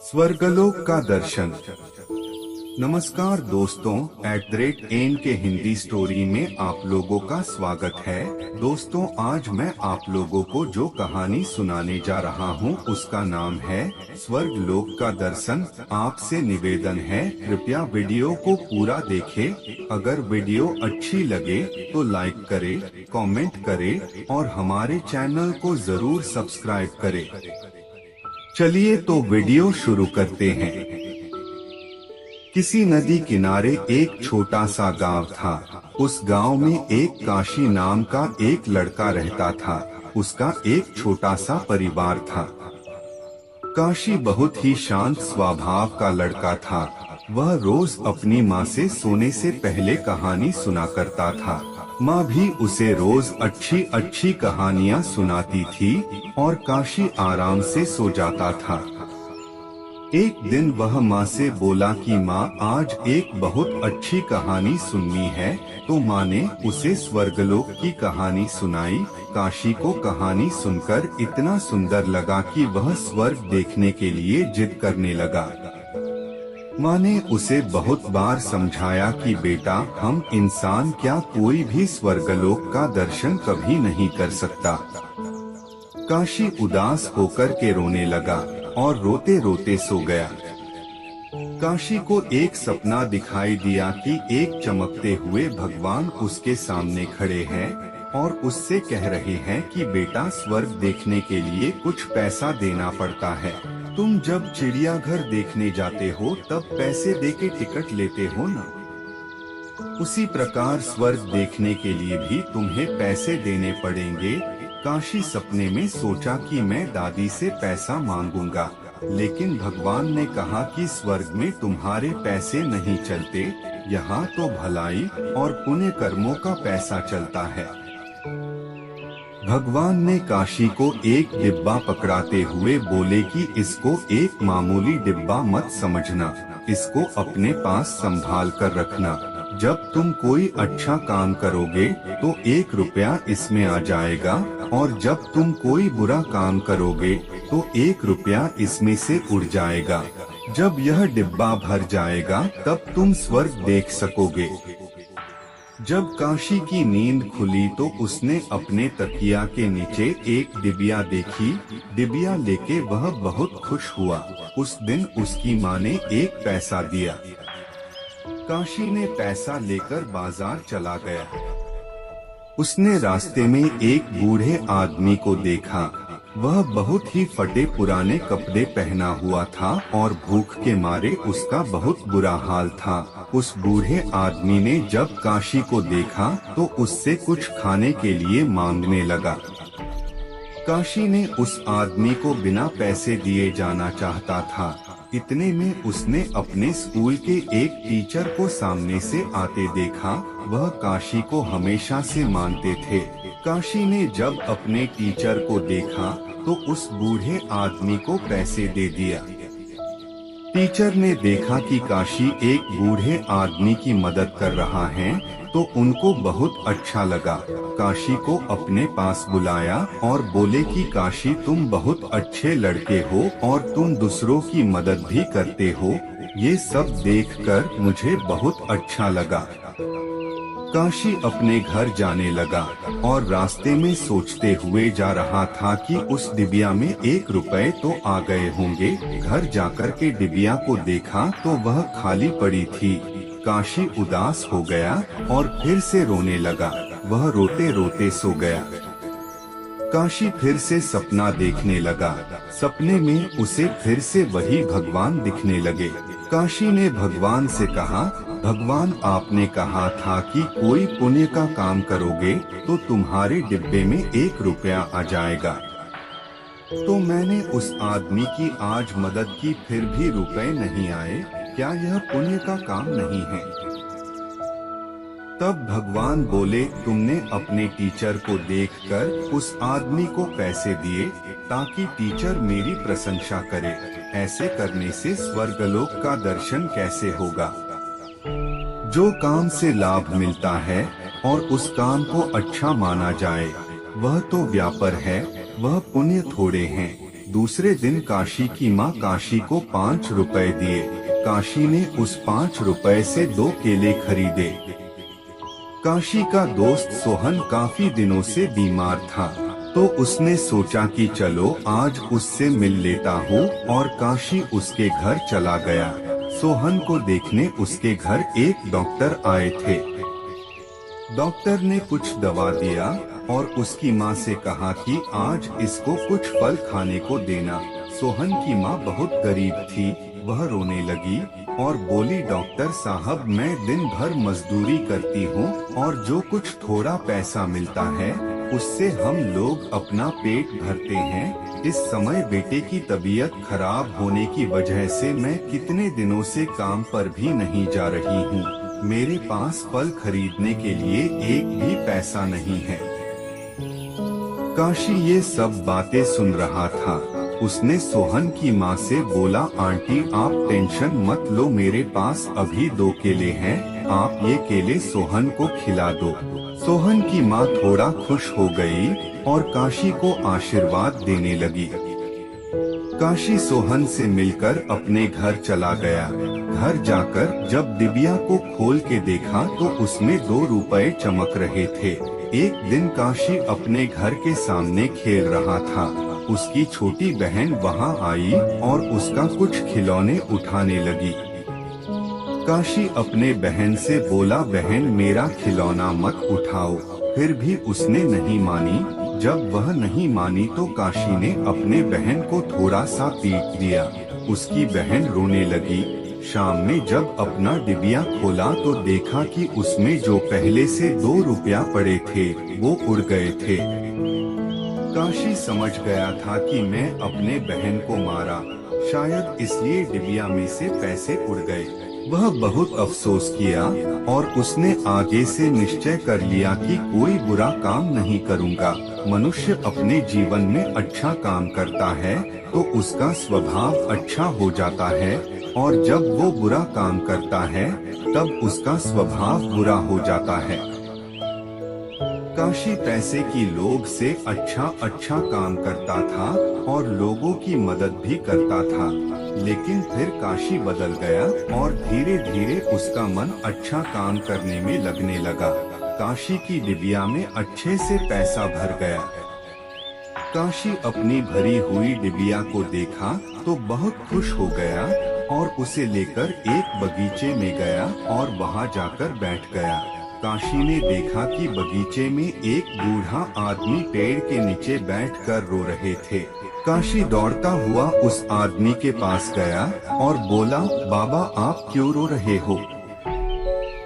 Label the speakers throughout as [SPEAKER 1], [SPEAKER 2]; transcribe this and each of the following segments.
[SPEAKER 1] स्वर्गलोक का दर्शन। नमस्कार दोस्तों, @एन के हिंदी स्टोरी में आप लोगों का स्वागत है। दोस्तों, आज मैं आप लोगों को जो कहानी सुनाने जा रहा हूँ उसका नाम है स्वर्गलोक का दर्शन। आपसे निवेदन है, कृपया वीडियो को पूरा देखें। अगर वीडियो अच्छी लगे तो लाइक करें, कमेंट करें और हमारे चैनल को जरूर सब्सक्राइब करें। चलिए तो वीडियो शुरू करते हैं। किसी नदी किनारे एक छोटा सा गांव था। उस गांव में एक काशी नाम का एक लड़का रहता था। उसका एक छोटा सा परिवार था। काशी बहुत ही शांत स्वभाव का लड़का था। वह रोज अपनी माँ से सोने से पहले कहानी सुना करता था। माँ भी उसे रोज अच्छी अच्छी कहानियाँ सुनाती थी और काशी आराम से सो जाता था। एक दिन वह माँ से बोला कि माँ, आज एक बहुत अच्छी कहानी सुननी है। तो माँ ने उसे स्वर्गलोक की कहानी सुनाई। काशी को कहानी सुनकर इतना सुंदर लगा कि वह स्वर्ग देखने के लिए जिद करने लगा। माँ ने उसे बहुत बार समझाया कि बेटा, हम इंसान क्या कोई भी स्वर्गलोक का दर्शन कभी नहीं कर सकता। काशी उदास होकर के रोने लगा और रोते रोते सो गया। काशी को एक सपना दिखाई दिया कि एक चमकते हुए भगवान उसके सामने खड़े हैं और उससे कह रहे हैं कि बेटा, स्वर्ग देखने के लिए कुछ पैसा देना पड़ता है। तुम जब चिड़ियाघर देखने जाते हो तब पैसे देके टिकट लेते हो ना, उसी प्रकार स्वर्ग देखने के लिए भी तुम्हें पैसे देने पड़ेंगे। काशी सपने में सोचा कि मैं दादी से पैसा मांगूंगा, लेकिन भगवान ने कहा कि स्वर्ग में तुम्हारे पैसे नहीं चलते, यहाँ तो भलाई और पुण्य कर्मों का पैसा चलता है। भगवान ने काशी को एक डिब्बा पकड़ाते हुए बोले कि इसको एक मामूली डिब्बा मत समझना, इसको अपने पास संभाल कर रखना। जब तुम कोई अच्छा काम करोगे तो 1 रुपया इसमें आ जाएगा, और जब तुम कोई बुरा काम करोगे तो 1 रुपया इसमें से उड़ जाएगा। जब यह डिब्बा भर जाएगा तब तुम स्वर्ग देख सकोगे। जब काशी की नींद खुली तो उसने अपने तकिया के नीचे एक डिबिया देखी। डिबिया लेके वह बहुत खुश हुआ। उस दिन उसकी माँ ने 1 पैसा दिया। काशी ने पैसा लेकर बाजार चला गया। उसने रास्ते में एक बूढ़े आदमी को देखा। वह बहुत ही फटे पुराने कपड़े पहना हुआ था और भूख के मारे उसका बहुत बुरा हाल था। उस बूढ़े आदमी ने जब काशी को देखा तो उससे कुछ खाने के लिए मांगने लगा। काशी ने उस आदमी को बिना पैसे दिए जाना चाहता था। इतने में उसने अपने स्कूल के एक टीचर को सामने से आते देखा। वह काशी को हमेशा से मानते थे। काशी ने जब अपने टीचर को देखा तो उस बूढ़े आदमी को पैसे दे दिया। टीचर ने देखा कि काशी एक बूढ़े आदमी की मदद कर रहा है तो उनको बहुत अच्छा लगा। काशी को अपने पास बुलाया और बोले कि काशी, तुम बहुत अच्छे लड़के हो और तुम दूसरों की मदद भी करते हो। ये सब देखकर मुझे बहुत अच्छा लगा। काशी अपने घर जाने लगा और रास्ते में सोचते हुए जा रहा था कि उस डिबिया में 1 रुपए तो आ गए होंगे। घर जाकर के डिबिया को देखा तो वह खाली पड़ी थी। काशी उदास हो गया और फिर से रोने लगा। वह रोते रोते सो गया। काशी फिर से सपना देखने लगा। सपने में उसे फिर से वही भगवान दिखने लगे। काशी ने भगवान से कहा, भगवान, आपने कहा था कि कोई पुण्य का काम करोगे तो तुम्हारे डिब्बे में 1 रुपया आ जाएगा। तो मैंने उस आदमी की आज मदद की, फिर भी रुपए नहीं आए। क्या यह पुण्य का काम नहीं है? तब भगवान बोले, तुमने अपने टीचर को देखकर उस आदमी को पैसे दिए ताकि टीचर मेरी प्रशंसा करे। ऐसे करने से स्वर्गलोक का दर्शन कैसे होगा? जो काम से लाभ मिलता है और उस काम को अच्छा माना जाए, वह तो व्यापार है, वह पुण्य थोड़े हैं। दूसरे दिन काशी की माँ काशी को 5 रुपए दिए। काशी ने उस 5 रुपए से 2 केले खरीदे। काशी का दोस्त सोहन काफी दिनों से बीमार था, तो उसने सोचा कि चलो आज उससे मिल लेता हूँ, और काशी उसके घर चला गया। सोहन को देखने उसके घर एक डॉक्टर आए थे। डॉक्टर ने कुछ दवा दिया और उसकी माँ से कहा कि आज इसको कुछ फल खाने को देना। सोहन की माँ बहुत गरीब थी, वह रोने लगी और बोली, डॉक्टर साहब मैं दिन भर मजदूरी करती हूँ और जो कुछ थोड़ा पैसा मिलता है उससे हम लोग अपना पेट भरते हैं। इस समय बेटे की तबीयत खराब होने की वजह से मैं कितने दिनों से काम पर भी नहीं जा रही हूँ। मेरे पास फल खरीदने के लिए एक भी पैसा नहीं है। काशी ये सब बातें सुन रहा था। उसने सोहन की माँ से बोला, आंटी आप टेंशन मत लो, मेरे पास अभी 2 केले हैं, आप ये केले सोहन को खिला दो। सोहन की माँ थोड़ा खुश हो गई और काशी को आशीर्वाद देने लगी। काशी सोहन से मिलकर अपने घर चला गया। घर जाकर जब डिबिया को खोल के देखा तो उसमें 2 रुपए चमक रहे थे। एक दिन काशी अपने घर के सामने खेल रहा था। उसकी छोटी बहन वहां आई और उसका कुछ खिलौने उठाने लगी। काशी अपने बहन से बोला, बहन मेरा खिलौना मत उठाओ। फिर भी उसने नहीं मानी। जब वह नहीं मानी तो काशी ने अपने बहन को थोड़ा सा पीट दिया। उसकी बहन रोने लगी। शाम में जब अपना डिबिया खोला तो देखा कि उसमें जो पहले से 2 रुपया पड़े थे वो उड़ गए थे। काशी समझ गया था कि मैं अपने बहन को मारा, शायद इसलिए डिबिया में से पैसे उड़ गए। वह बहुत अफसोस किया और उसने आगे से निश्चय कर लिया कि कोई बुरा काम नहीं करूँगा। मनुष्य अपने जीवन में अच्छा काम करता है तो उसका स्वभाव अच्छा हो जाता है, और जब वो बुरा काम करता है तब उसका स्वभाव बुरा हो जाता है। काशी पैसे की लोभ से अच्छा काम करता था और लोगों की मदद भी करता था, लेकिन फिर काशी बदल गया और धीरे धीरे उसका मन अच्छा काम करने में लगने लगा। काशी की डिबिया में अच्छे से पैसा भर गया। काशी अपनी भरी हुई डिबिया को देखा तो बहुत खुश हो गया और उसे लेकर एक बगीचे में गया और वहां जाकर बैठ गया। काशी ने देखा कि बगीचे में एक बूढ़ा आदमी पेड़ के नीचे बैठकर रो रहे थे। काशी दौड़ता हुआ उस आदमी के पास गया और बोला, बाबा आप क्यों रो रहे हो?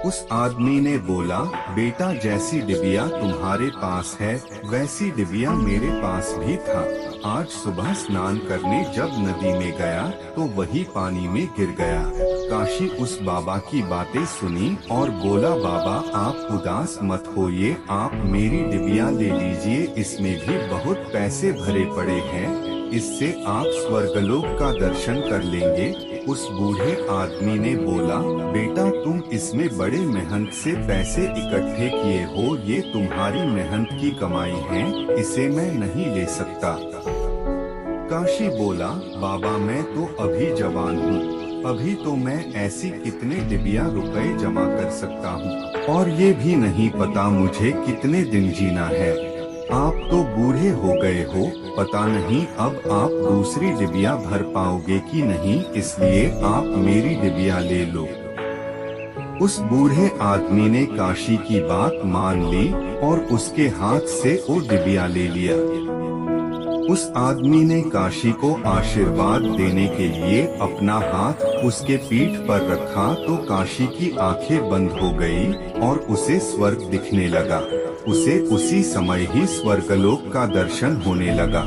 [SPEAKER 1] उस आदमी ने बोला, बेटा जैसी डिबिया तुम्हारे पास है वैसी डिबिया मेरे पास भी था। आज सुबह स्नान करने जब नदी में गया तो वही पानी में गिर गया। काशी उस बाबा की बातें सुनी और बोला, बाबा आप उदास मत होइए, आप मेरी डिबिया ले लीजिए, इसमें भी बहुत पैसे भरे पड़े हैं, इससे आप स्वर्गलोक का दर्शन कर लेंगे। उस बूढ़े आदमी ने बोला, बेटा तुम इसमें बड़े मेहनत से पैसे इकट्ठे किए हो, ये तुम्हारी मेहनत की कमाई है, इसे मैं नहीं ले सकता। काशी बोला, बाबा मैं तो अभी जवान हूँ, अभी तो मैं ऐसी कितने डिबिया रुपए जमा कर सकता हूँ, और ये भी नहीं पता मुझे कितने दिन जीना है। आप तो बूढ़े हो गए हो, पता नहीं अब आप दूसरी डिबिया भर पाओगे कि नहीं, इसलिए आप मेरी डिबिया ले लो। उस बूढ़े आदमी ने काशी की बात मान ली और उसके हाथ से वो डिबिया ले लिया। उस आदमी ने काशी को आशीर्वाद देने के लिए अपना हाथ उसके पीठ पर रखा तो काशी की आंखें बंद हो गई और उसे स्वर्ग दिखने लगा। उसे उसी समय ही स्वर्गलोक का दर्शन होने लगा।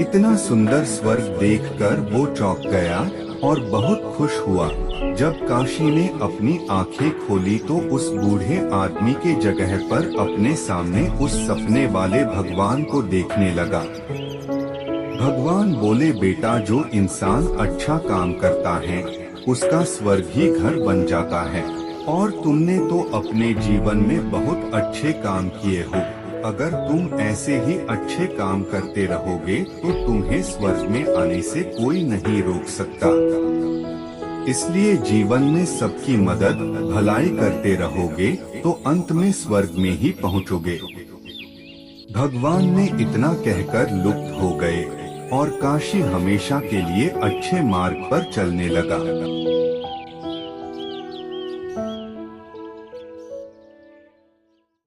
[SPEAKER 1] इतना सुंदर स्वर्ग देखकर वो चौंक गया और बहुत खुश हुआ। जब काशी ने अपनी आंखें खोली तो उस बूढ़े आदमी के जगह पर अपने सामने उस सपने वाले भगवान को देखने लगा। भगवान बोले, बेटा जो इंसान अच्छा काम करता है उसका स्वर्ग ही घर बन जाता है, और तुमने तो अपने जीवन में बहुत अच्छे काम किए हो, अगर तुम ऐसे ही अच्छे काम करते रहोगे तो तुम्हें स्वर्ग में आने से कोई नहीं रोक सकता। इसलिए जीवन में सबकी मदद भलाई करते रहोगे तो अंत में स्वर्ग में ही पहुंचोगे। भगवान ने इतना कहकर लुप्त हो गए और काशी हमेशा के लिए अच्छे मार्ग पर चलने लगा।